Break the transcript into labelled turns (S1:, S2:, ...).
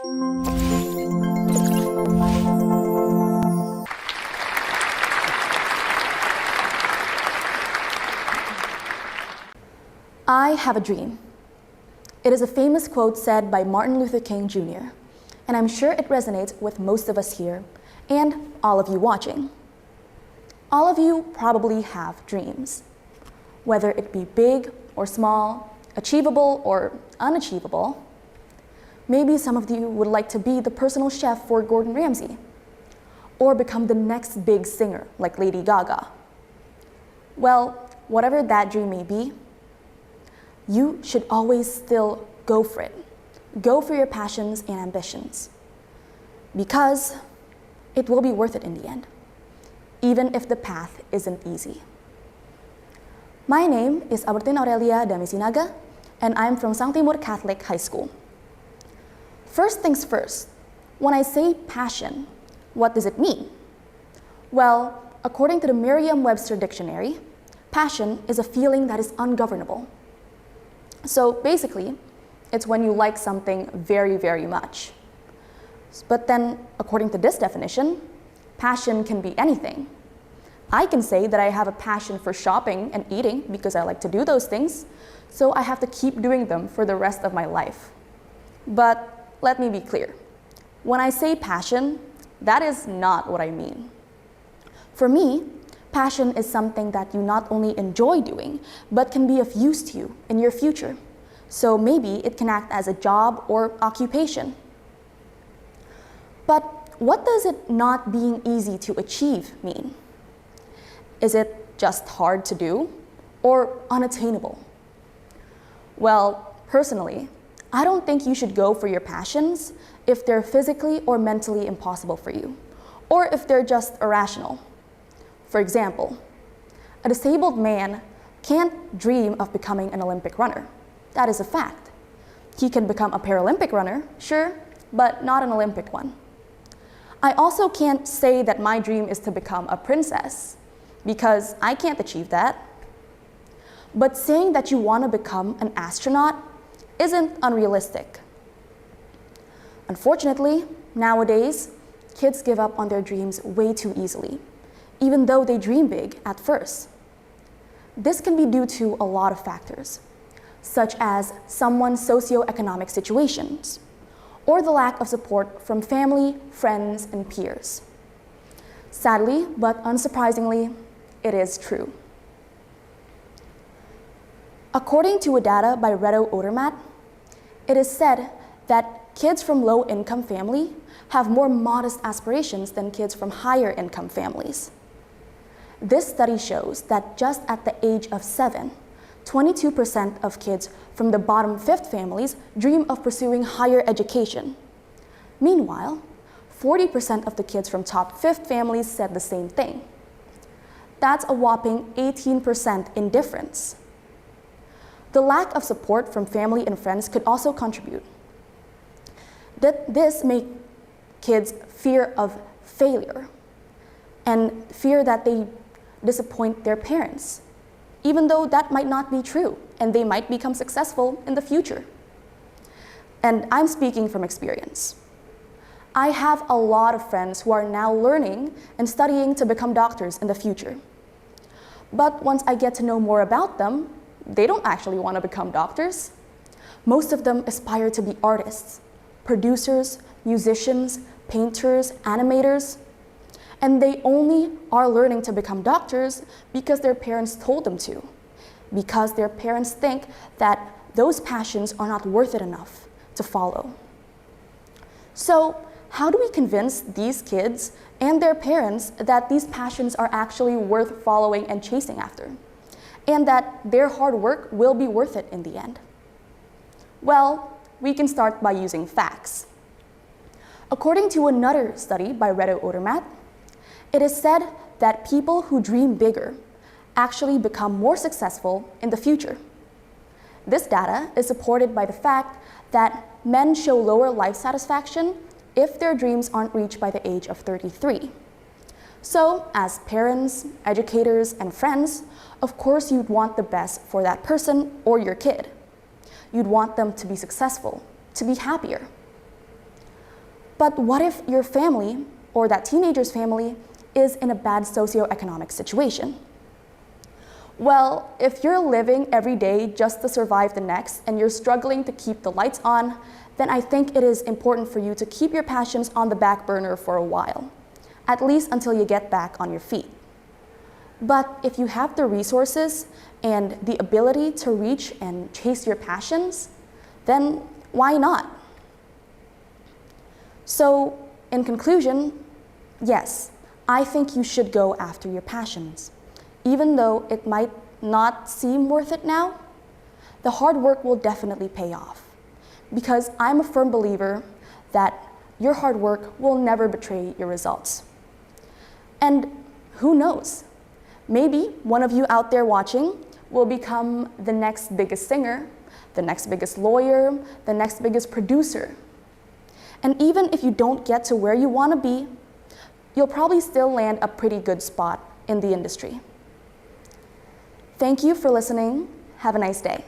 S1: I have a dream. It is a famous quote said by Martin Luther King Jr., and I'm sure it resonates with most of us here and all of you watching. All of you probably have dreams, whether it be big or small, achievable or unachievable. Maybe some of you would like to be the personal chef for Gordon Ramsay, or become the next big singer like Lady Gaga. Well, whatever that dream may be, you should always still go for it. Go for your passions and ambitions, because it will be worth it in the end, even if the path isn't easy. My name is Albertine Aurelia Damisinaga, and I'm from Timur Katolik High School. First things first, when I say passion, what does it mean? Well, according to the Merriam-Webster dictionary, passion is a feeling that is ungovernable. So basically, it's when you like something very, very much. But then, according to this definition, passion can be anything. I can say that I have a passion for shopping and eating because I like to do those things, so I have to keep doing them for the rest of my life. But let me be clear. When I say passion, that is not what I mean. For me, passion is something that you not only enjoy doing, but can be of use to you in your future. So maybe it can act as a job or occupation. But what does it not being easy to achieve mean? Is it just hard to do or unattainable? Well, personally, I don't think you should go for your passions if they're physically or mentally impossible for you, or if they're just irrational. For example, a disabled man can't dream of becoming an Olympic runner. That is a fact. He can become a Paralympic runner, sure, but not an Olympic one. I also can't say that my dream is to become a princess, because I can't achieve that. But saying that you want to become an astronaut isn't unrealistic. Unfortunately, nowadays, kids give up on their dreams way too easily, even though they dream big at first. This can be due to a lot of factors, such as someone's socioeconomic situations, or the lack of support from family, friends, and peers. Sadly, but unsurprisingly, it is true. According to a data by Reto Odermatt, it is said that kids from low-income families have more modest aspirations than kids from higher-income families. This study shows that just at the age of 7, 22% of kids from the bottom fifth families dream of pursuing higher education. Meanwhile, 40% of the kids from top fifth families said the same thing. That's a whopping 18% in difference. The lack of support from family and friends could also contribute. This makes kids fear of failure and fear that they disappoint their parents, even though that might not be true and they might become successful in the future. And I'm speaking from experience. I have a lot of friends who are now learning and studying to become doctors in the future. But once I get to know more about them, they don't actually want to become doctors. Most of them aspire to be artists, producers, musicians, painters, animators, and they only are learning to become doctors because their parents told them to, because their parents think that those passions are not worth it enough to follow. So, how do we convince these kids and their parents that these passions are actually worth following and chasing after, and that their hard work will be worth it in the end? Well, we can start by using facts. According to another study by Reto Odermatt, it is said that people who dream bigger actually become more successful in the future. This data is supported by the fact that men show lower life satisfaction if their dreams aren't reached by the age of 33. So, as parents, educators, and friends, of course you'd want the best for that person or your kid. You'd want them to be successful, to be happier. But what if your family, or that teenager's family, is in a bad socioeconomic situation? Well, if you're living every day just to survive the next and you're struggling to keep the lights on, then I think it is important for you to keep your passions on the back burner for a while, at least until you get back on your feet. But if you have the resources and the ability to reach and chase your passions, then why not? So, in conclusion, yes, I think you should go after your passions. Even though it might not seem worth it now, the hard work will definitely pay off. Because I'm a firm believer that your hard work will never betray your results. And who knows? Maybe one of you out there watching will become the next biggest singer, the next biggest lawyer, the next biggest producer. And even if you don't get to where you want to be, you'll probably still land a pretty good spot in the industry. Thank you for listening. Have a nice day.